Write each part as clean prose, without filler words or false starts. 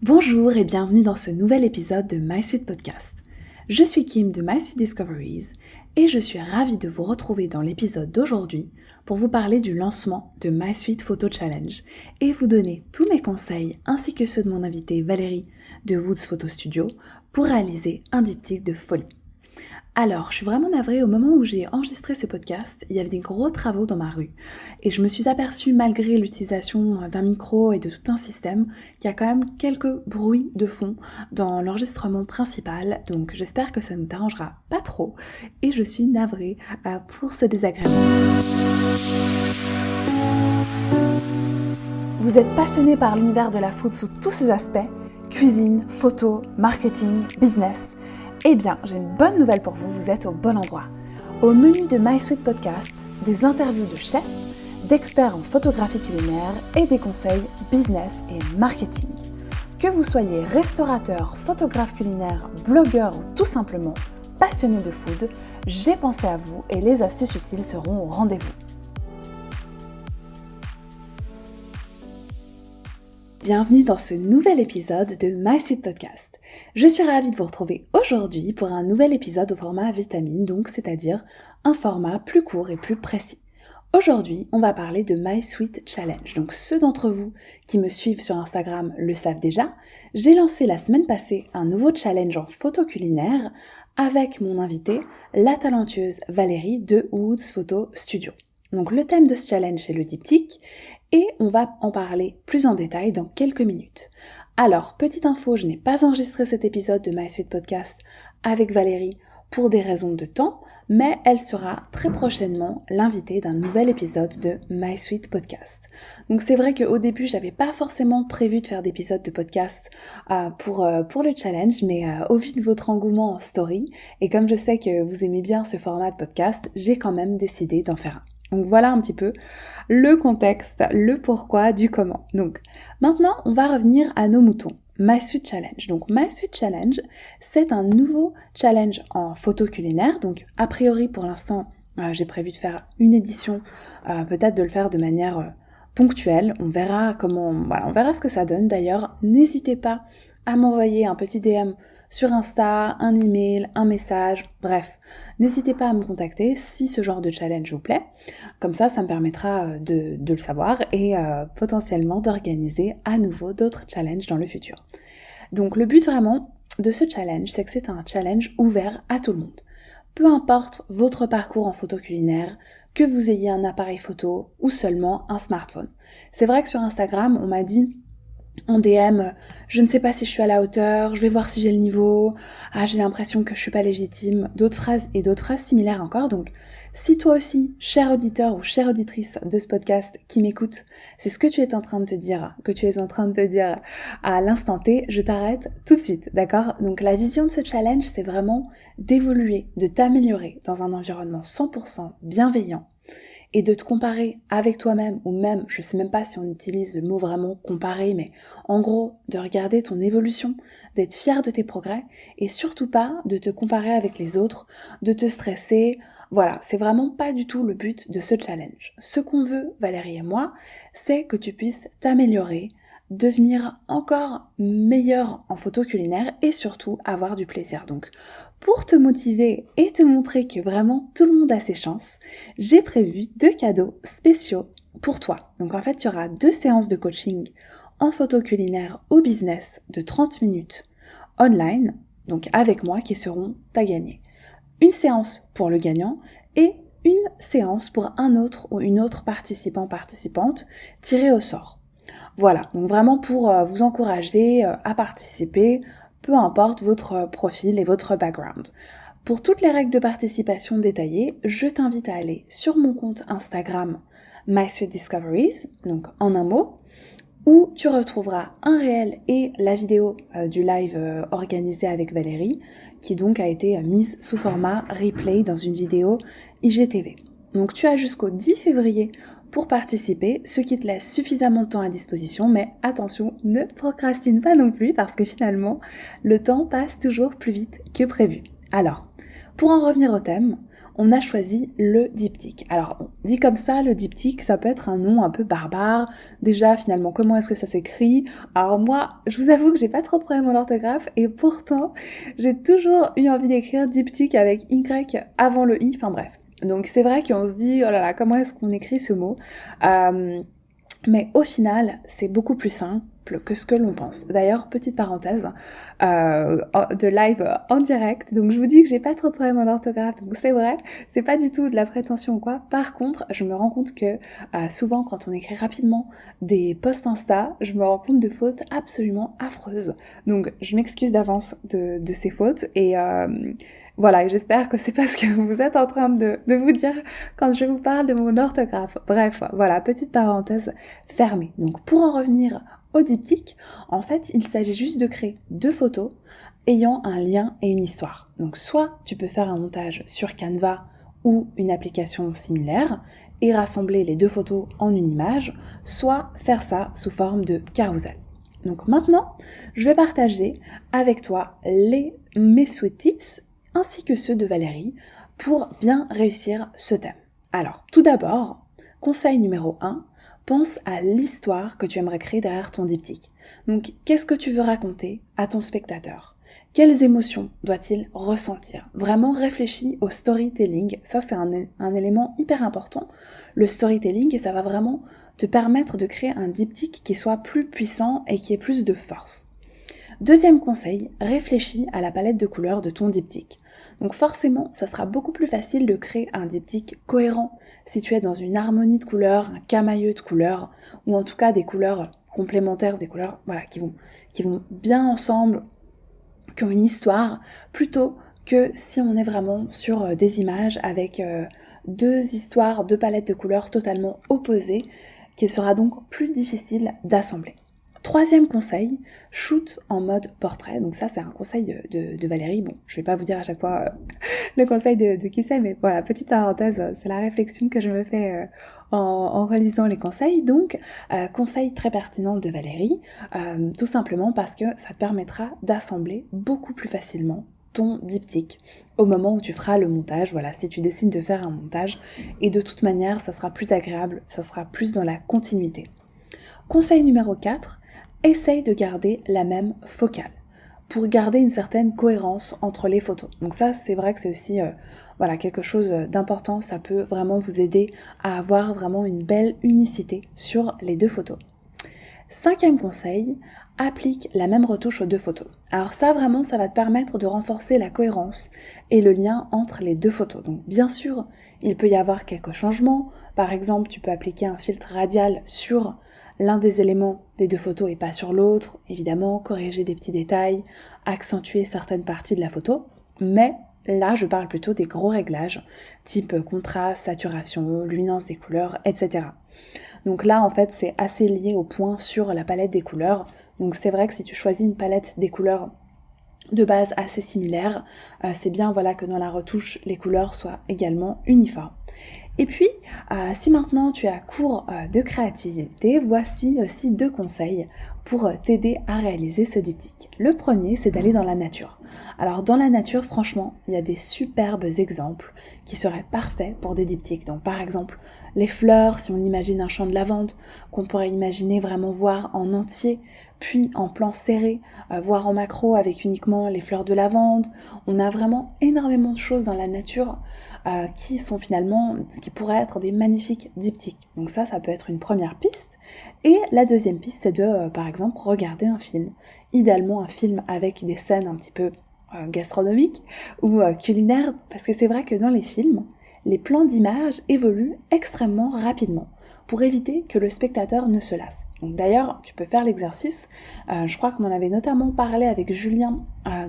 Bonjour et bienvenue dans ce nouvel épisode de MySuite Podcast. Je suis Kim de MySuite Discoveries et je suis ravie de vous retrouver dans l'épisode d'aujourd'hui pour vous parler du lancement de MySuite Photo Challenge et vous donner tous mes conseils ainsi que ceux de mon invitée Valérie de Woods Photo Studio pour réaliser un diptyque de folie. Alors, je suis vraiment navrée, au moment où j'ai enregistré ce podcast, il y avait des gros travaux dans ma rue. Et je me suis aperçue, malgré l'utilisation d'un micro et de tout un système, qu'il y a quand même quelques bruits de fond dans l'enregistrement principal. Donc j'espère que ça ne vous dérangera pas trop. Et je suis navrée pour ce désagrément. Vous êtes passionné par l'univers de la food sous tous ses aspects, cuisine, photo, marketing, business. Eh bien, j'ai une bonne nouvelle pour vous, vous êtes au bon endroit. Au menu de MySuite Podcast, des interviews de chefs, d'experts en photographie culinaire et des conseils business et marketing. Que vous soyez restaurateur, photographe culinaire, blogueur ou tout simplement passionné de food, j'ai pensé à vous et les astuces utiles seront au rendez-vous. Bienvenue dans ce nouvel épisode de MySuite Podcast. Je suis ravie de vous retrouver aujourd'hui pour un nouvel épisode au format vitamine, donc c'est-à-dire un format plus court et plus précis. Aujourd'hui, on va parler de MySuite Challenge. Donc ceux d'entre vous qui me suivent sur Instagram le savent déjà, j'ai lancé la semaine passée un nouveau challenge en photo culinaire avec mon invitée, la talentueuse Valérie de Woods Photo Studio. Donc le thème de ce challenge c'est le diptyque et on va en parler plus en détail dans quelques minutes. Alors, petite info, je n'ai pas enregistré cet épisode de MySuite Podcast avec Valérie pour des raisons de temps, mais elle sera très prochainement l'invitée d'un nouvel épisode de MySuite Podcast. Donc c'est vrai qu'au début, j'avais pas forcément prévu de faire d'épisodes de podcast pour le challenge, mais au vu de votre engouement en story, et comme je sais que vous aimez bien ce format de podcast, j'ai quand même décidé d'en faire un. Donc voilà un petit peu le contexte, le pourquoi du comment. Donc maintenant, on va revenir à nos moutons. MySuite Challenge. Donc MySuite Challenge, c'est un nouveau challenge en photo culinaire. Donc a priori pour l'instant, j'ai prévu de faire une édition, peut-être de le faire de manière ponctuelle. On verra on verra ce que ça donne. D'ailleurs, n'hésitez pas à m'envoyer un petit DM sur Insta, un email, un message, bref. N'hésitez pas à me contacter si ce genre de challenge vous plaît. Comme ça me permettra de le savoir et potentiellement d'organiser à nouveau d'autres challenges dans le futur. Donc le but vraiment de ce challenge, c'est que c'est un challenge ouvert à tout le monde. Peu importe votre parcours en photo culinaire, que vous ayez un appareil photo ou seulement un smartphone. C'est vrai que sur Instagram, on m'a dit en DM, je ne sais pas si je suis à la hauteur, je vais voir si j'ai le niveau, j'ai l'impression que je suis pas légitime, d'autres phrases similaires encore. Donc si toi aussi, cher auditeur ou chère auditrice de ce podcast qui m'écoute, c'est ce que tu es en train de te dire, à l'instant T, je t'arrête tout de suite, d'accord? Donc la vision de ce challenge, c'est vraiment d'évoluer, de t'améliorer dans un environnement 100% bienveillant, et de te comparer avec toi-même, ou même, je sais même pas si on utilise le mot vraiment comparer, mais en gros, de regarder ton évolution, d'être fier de tes progrès, et surtout pas de te comparer avec les autres, de te stresser. Voilà, c'est vraiment pas du tout le but de ce challenge. Ce qu'on veut, Valérie et moi, c'est que tu puisses t'améliorer, devenir encore meilleur en photo culinaire et surtout avoir du plaisir. Donc, pour te motiver et te montrer que vraiment tout le monde a ses chances, j'ai prévu 2 cadeaux spéciaux pour toi. Donc en fait, tu auras 2 séances de coaching en photo culinaire ou business de 30 minutes online, donc avec moi, qui seront à gagner. Une séance pour le gagnant et une séance pour un autre ou une autre participante tirée au sort. Voilà, donc vraiment pour vous encourager à participer, peu importe votre profil et votre background. Pour toutes les règles de participation détaillées, je t'invite à aller sur mon compte Instagram MySuite Discoveries, donc en un mot, où tu retrouveras un réel et la vidéo du live organisé avec Valérie, qui donc a été mise sous format replay dans une vidéo IGTV. Donc tu as jusqu'au 10 février pour participer, ce qui te laisse suffisamment de temps à disposition, mais attention, ne procrastine pas non plus parce que finalement, le temps passe toujours plus vite que prévu. Alors, pour en revenir au thème, on a choisi le diptyque. Alors, dit comme ça, le diptyque, ça peut être un nom un peu barbare. Déjà, finalement, comment est-ce que ça s'écrit? Alors moi, je vous avoue que j'ai pas trop de problème en orthographe, et pourtant, j'ai toujours eu envie d'écrire diptyque avec Y avant le I, enfin bref. Donc c'est vrai qu'on se dit, oh là là, comment est-ce qu'on écrit ce mot? Mais au final, c'est beaucoup plus simple que ce que l'on pense. D'ailleurs, petite parenthèse, de live en direct, donc je vous dis que j'ai pas trop de problèmes en orthographe, donc c'est vrai, c'est pas du tout de la prétention ou quoi. Par contre, je me rends compte que souvent quand on écrit rapidement des posts Insta, je me rends compte de fautes absolument affreuses. Donc je m'excuse d'avance de ces fautes, et voilà, et j'espère que c'est pas ce que vous êtes en train de vous dire quand je vous parle de mon orthographe. Bref, voilà, petite parenthèse fermée. Donc pour en revenir au diptyque, en fait, il s'agit juste de créer 2 photos ayant un lien et une histoire. Donc soit tu peux faire un montage sur Canva ou une application similaire et rassembler les 2 photos en une image, soit faire ça sous forme de carrousel. Donc maintenant, je vais partager avec toi mes sweet tips ainsi que ceux de Valérie pour bien réussir ce thème. Alors, tout d'abord, conseil numéro 1, pense à l'histoire que tu aimerais créer derrière ton diptyque. Donc, qu'est-ce que tu veux raconter à ton spectateur? Quelles émotions doit-il ressentir? Vraiment réfléchis au storytelling, ça c'est un élément hyper important, le storytelling, et ça va vraiment te permettre de créer un diptyque qui soit plus puissant et qui ait plus de force. Deuxième conseil, réfléchis à la palette de couleurs de ton diptyque. Donc forcément, ça sera beaucoup plus facile de créer un diptyque cohérent si tu es dans une harmonie de couleurs, un camailleux de couleurs, ou en tout cas des couleurs complémentaires, des couleurs voilà, qui vont bien ensemble, qui ont une histoire, plutôt que si on est vraiment sur des images avec 2 histoires, 2 palettes de couleurs totalement opposées, qu'il sera donc plus difficile d'assembler. Troisième conseil, shoot en mode portrait. Donc ça, c'est un conseil de Valérie. Bon, je vais pas vous dire à chaque fois le conseil de qui c'est, mais voilà, petite parenthèse, c'est la réflexion que je me fais en relisant les conseils. Donc, conseil très pertinent de Valérie, tout simplement parce que ça te permettra d'assembler beaucoup plus facilement ton diptyque au moment où tu feras le montage, voilà, si tu décides de faire un montage, et de toute manière, ça sera plus agréable, ça sera plus dans la continuité. Conseil numéro 4, essaye de garder la même focale pour garder une certaine cohérence entre les photos. Donc ça, c'est vrai que c'est aussi voilà, quelque chose d'important, ça peut vraiment vous aider à avoir vraiment une belle unicité sur les 2 photos. 5e conseil, applique la même retouche aux 2 photos. Alors ça, vraiment, ça va te permettre de renforcer la cohérence et le lien entre les 2 photos. Donc bien sûr, il peut y avoir quelques changements. Par exemple, tu peux appliquer un filtre radial sur l'un des éléments des 2 photos et pas sur l'autre, évidemment, corriger des petits détails, accentuer certaines parties de la photo, mais là je parle plutôt des gros réglages, type contraste, saturation, luminance des couleurs, etc. Donc là en fait c'est assez lié au point sur la palette des couleurs, donc c'est vrai que si tu choisis une palette des couleurs de base assez similaire, c'est bien voilà que dans la retouche les couleurs soient également uniformes. Et puis, si maintenant tu es à court de créativité, voici aussi 2 conseils pour t'aider à réaliser ce diptyque. Le premier, c'est d'aller dans la nature. Alors dans la nature, franchement, il y a des superbes exemples qui seraient parfaits pour des diptyques. Donc par exemple, les fleurs, si on imagine un champ de lavande, qu'on pourrait imaginer vraiment voir en entier, puis en plan serré, voir en macro avec uniquement les fleurs de lavande. On a vraiment énormément de choses dans la nature qui sont finalement, qui pourraient être des magnifiques diptyques. Donc ça peut être une première piste. Et la deuxième piste, c'est de, par exemple, regarder un film. Idéalement un film avec des scènes un petit peu gastronomiques ou culinaires, parce que c'est vrai que dans les films, les plans d'image évoluent extrêmement rapidement pour éviter que le spectateur ne se lasse. Donc d'ailleurs, tu peux faire l'exercice, je crois qu'on en avait notamment parlé avec Julien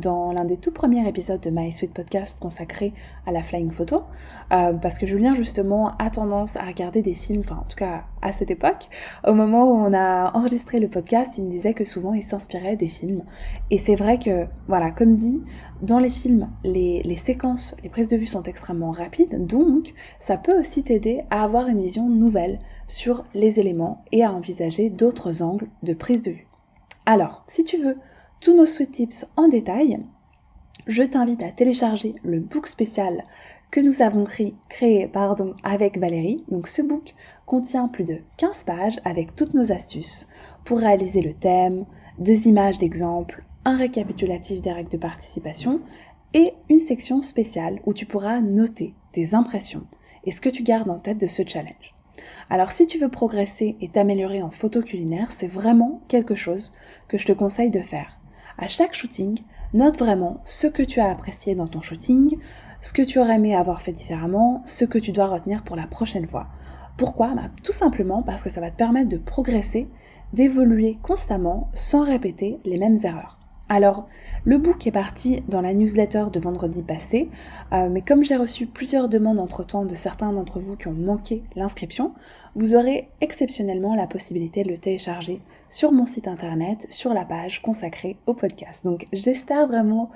dans l'un des tout premiers épisodes de My Sweet Podcast consacré à la flying photo, parce que Julien justement a tendance à regarder des films, enfin en tout cas à cette époque, au moment où on a enregistré le podcast, il me disait que souvent il s'inspirait des films, et c'est vrai que, voilà, comme dit, dans les films, les séquences, les prises de vue sont extrêmement rapides, donc ça peut aussi t'aider à avoir une vision nouvelle sur les éléments et à envisager d'autres angles de prise de vue. Alors, si tu veux tous nos sweet tips en détail, je t'invite à télécharger le book spécial que nous avons créé avec Valérie. Donc ce book contient plus de 15 pages avec toutes nos astuces pour réaliser le thème, des images d'exemples, un récapitulatif des règles de participation et une section spéciale où tu pourras noter tes impressions et ce que tu gardes en tête de ce challenge. Alors si tu veux progresser et t'améliorer en photo culinaire, c'est vraiment quelque chose que je te conseille de faire. À chaque shooting, note vraiment ce que tu as apprécié dans ton shooting, ce que tu aurais aimé avoir fait différemment, ce que tu dois retenir pour la prochaine fois. Pourquoi ? Tout simplement parce que ça va te permettre de progresser, d'évoluer constamment sans répéter les mêmes erreurs. Alors, le book est parti dans la newsletter de vendredi passé, mais comme j'ai reçu plusieurs demandes entre-temps de certains d'entre vous qui ont manqué l'inscription, vous aurez exceptionnellement la possibilité de le télécharger sur mon site internet, sur la page consacrée au podcast. Donc j'espère vraiment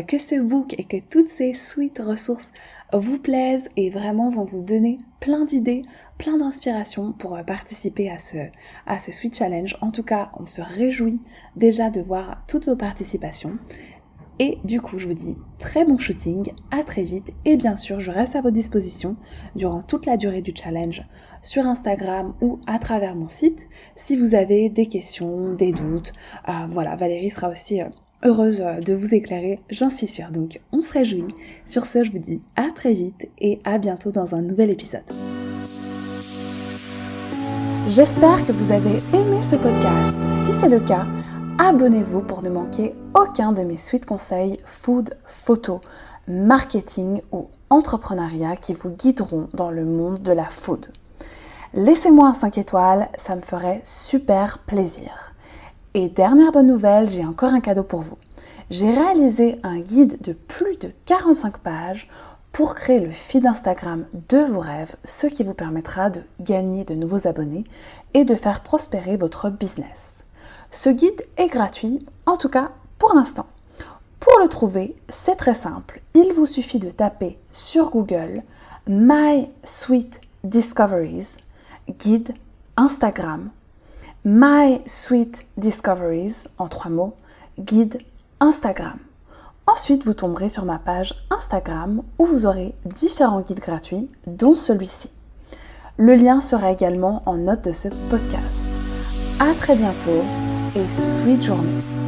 que ce book et que toutes ces suites ressources vous plaisent et vraiment vont vous donner plein d'idées, plein d'inspiration pour participer à ce Sweet Challenge. En tout cas, on se réjouit déjà de voir toutes vos participations. Et du coup, je vous dis très bon shooting, à très vite. Et bien sûr, je reste à votre disposition durant toute la durée du challenge sur Instagram ou à travers mon site. Si vous avez des questions, des doutes, voilà, Valérie sera aussi heureuse de vous éclairer, j'en suis sûre. Donc, on se réjouit. Sur ce, je vous dis à très vite et à bientôt dans un nouvel épisode. J'espère que vous avez aimé ce podcast. Si c'est le cas, abonnez-vous pour ne manquer aucun de mes suites conseils food, photo, marketing ou entrepreneuriat qui vous guideront dans le monde de la food. Laissez-moi un 5 étoiles, ça me ferait super plaisir. Et dernière bonne nouvelle, j'ai encore un cadeau pour vous. J'ai réalisé un guide de plus de 45 pages pour créer le feed Instagram de vos rêves, ce qui vous permettra de gagner de nouveaux abonnés et de faire prospérer votre business. Ce guide est gratuit, en tout cas pour l'instant. Pour le trouver, c'est très simple. Il vous suffit de taper sur Google My Sweet Discoveries, guide Instagram. My Sweet Discoveries, en 3 mots, guide Instagram. Ensuite, vous tomberez sur ma page Instagram où vous aurez différents guides gratuits, dont celui-ci. Le lien sera également en note de ce podcast. À très bientôt et sweet journée.